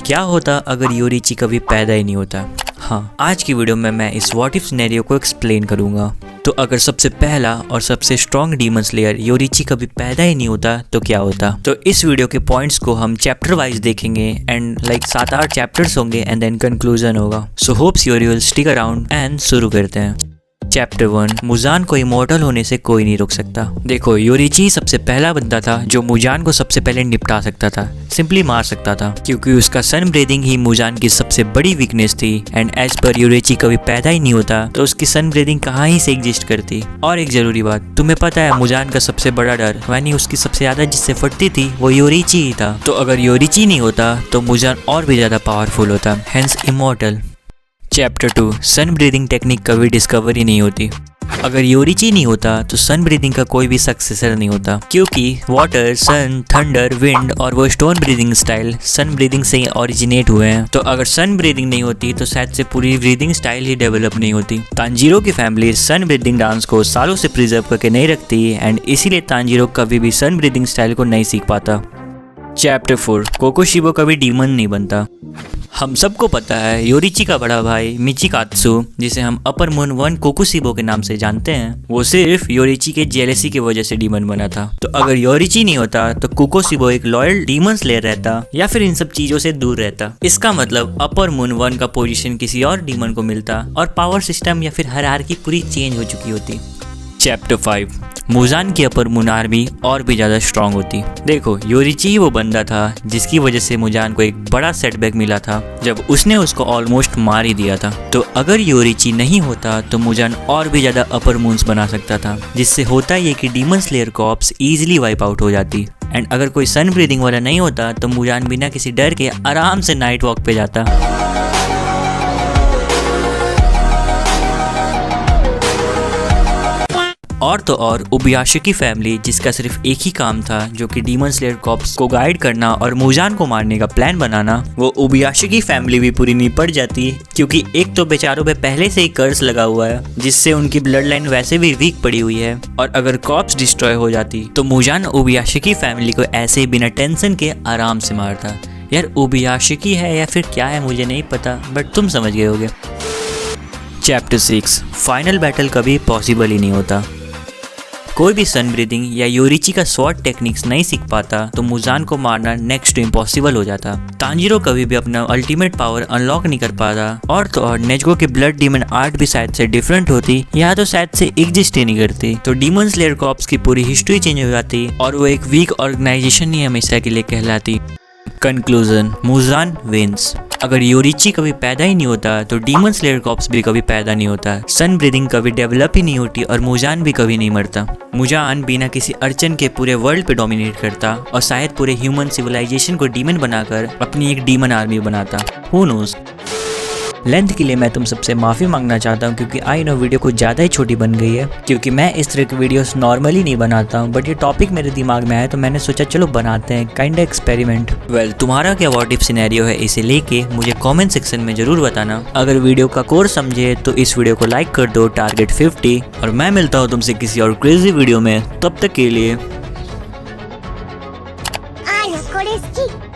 क्या होता अगर योरीची कभी पैदा ही नहीं होता। हाँ, आज की वीडियो में मैं इस व्हाट इफ सिनेरियो को एक्सप्लेन करूंगा। तो अगर सबसे पहला और सबसे स्ट्रॉन्ग डीमन स्लेयर योरीची कभी पैदा ही नहीं होता तो क्या होता। तो इस वीडियो के पॉइंट्स को हम चैप्टर वाइज देखेंगे एंड 7-8 चैप्टर्स होंगे एंड देन कंक्लूजन होगा। So hopes you will stick around and शुरू करते हैं। चैप्टर 1, मुजान को इमॉर्टल होने से कोई नहीं रोक सकता। देखो, योरीची सबसे पहला बंदा था जो मुजान को सबसे पहले निपटा सकता था, सिंपली मार सकता था, क्योंकि उसका सन ब्रीदिंग ही मुजान की सबसे बड़ी वीकनेस थी। एंड एज पर योरीची कभी पैदा ही नहीं होता तो उसकी सन ब्रीदिंग कहाँ ही से एग्जिस्ट करती। और एक जरूरी बात, तुम्हें पता है मुजान का सबसे बड़ा डर यानी उसकी सबसे ज्यादा जिससे फटती थी वो योरीची ही था। तो अगर योरीची नहीं होता तो मुजान और भी ज्यादा पावरफुल होता, hence immortal. Chapter 2, sun breathing technique कभी डिस्कवर ही नहीं होती। अगर योरीची नहीं होता तो सन ब्रीदिंग का कोई भी सक्सेसर नहीं होता, क्योंकि वाटर, सन, थंडर, विंड और वो stone breathing style sun breathing से ही ओरिजिनेट हुए हैं। तो अगर सन ब्रीदिंग नहीं होती तो शायद से पूरी ब्रीदिंग स्टाइल ही डेवलप नहीं होती। तांजीरो की फैमिली सन ब्रीदिंग डांस को सालों से प्रिजर्व करके नहीं रखती एंड इसीलिए तांजीरो कभी भी सन ब्रीदिंग स्टाइल को नहीं सीख पाता। चैप्टर 4, कोकोशिबो कभी डीमन नहीं बनता। हम सबको पता है योरीची का बड़ा भाई मिचिकात्सु, जिसे हम अपर मून 1 कोकोशिबो के नाम से जानते हैं, वो सिर्फ योरीची के जेलेसी की वजह से डीमन बना था। तो अगर योरीची नहीं होता तो कोकोशिबो एक लॉयल डीमन स्लेयर रहता या फिर इन सब चीजों से दूर रहता। इसका मतलब अपर मून 1 का पोजीशन किसी और डीमन को मिलता और पावर सिस्टम या फिर हायरार्की पूरी चेंज हो चुकी होती। चैप्टर 5, मुजान की अपर मून आर्मी और भी ज्यादा स्ट्रांग होती। देखो, योरीची ही वो बंदा था जिसकी वजह से मुजान को एक बड़ा सेटबैक मिला था जब उसने उसको ऑलमोस्ट मार ही दिया था। तो अगर योरीची नहीं होता तो मुजान और भी ज्यादा अपर मून्स बना सकता था, जिससे होता ये कि demon slayer corps easily wipe out हो जाती। एंड अगर कोई सन ब्रीदिंग वाला नहीं होता तो मुजान बिना किसी डर के आराम से नाइट वॉक पे जाता। और तो और उबयाशी की फैमिली, जिसका सिर्फ एक ही काम था जो कि डीमन स्लेयर कॉर्प्स को गाइड करना और मुजान को मारने का प्लान बनाना, वो उबयाशी की फैमिली भी पूरी निपट जाती, क्योंकि एक तो बेचारों पे पहले से ही कर्स लगा हुआ है जिससे उनकी ब्लड लाइन वैसे भी वीक पड़ी हुई है। और अगर कॉर्प्स डिस्ट्रॉय हो जाती तो मुजान उबयाशी की फैमिली को ऐसे ही बिना टेंशन के आराम से मारता। यार, उबयाशी है या फिर क्या है मुझे नहीं पता, बट तुम समझ गए होगे। चैप्टर 6, फाइनल बैटल कभी पॉसिबल ही नहीं होता। कोई भी सन ब्रीदिंग या योरीची का स्वॉर्ड टेक्निक्स नहीं सीख पाता तो मुजान को मारना नेक्स्ट टू इम्पॉसिबल हो जाता। तांजीरो कभी भी अपना अल्टीमेट पावर अनलॉक नहीं कर पाता। और तो और नेजुको की ब्लड डीमन आर्ट भी शायद से डिफरेंट होती या तो शायद से एग्जिस्ट ही नहीं करती। तो डीमन स्लेयर कॉर्प्स की पूरी हिस्ट्री चेंज हो जाती और वो एक वीक ऑर्गेनाइजेशन ही हमेशा के लिए कहलाती। Conclusion, Muzan wins. अगर योरीची कभी पैदा ही नहीं होता तो डीमन स्लेयर कॉर्प्स भी कभी पैदा नहीं होता, सन ब्रीदिंग कभी डेवलप ही नहीं होती और मुजान भी कभी नहीं मरता। मुजान बिना किसी अड़चन के पूरे वर्ल्ड पे डोमिनेट करता और शायद पूरे ह्यूमन सिविलाइजेशन को डीमन बनाकर अपनी एक डीमन आर्मी बनाता। Who knows. लेंथ के लिए मैं तुम सबसे माफ़ी मांगना चाहता हूँ, क्योंकि आई नो वीडियो कुछ ज़्यादा ही छोटी बन गई है, क्योंकि मैं इस तरह की वीडियोस नॉर्मली नहीं बनाता हूँ, बट ये टॉपिक मेरे दिमाग में आया तो मैंने सोचा चलो बनाते हैं, काइंड एक्सपेरिमेंट। वेल, तुम्हारा क्या व्हाट इफ सिनेरियो है इसे लेके मुझे कमेंट सेक्शन में ज़रूर बताना। अगर वीडियो का कोर समझे तो इस वीडियो को लाइक कर दो, टारगेट 50। और मैं मिलता हूँ तुमसे किसी और क्रेजी वीडियो में, तब तक के लिए।あーよこれ好き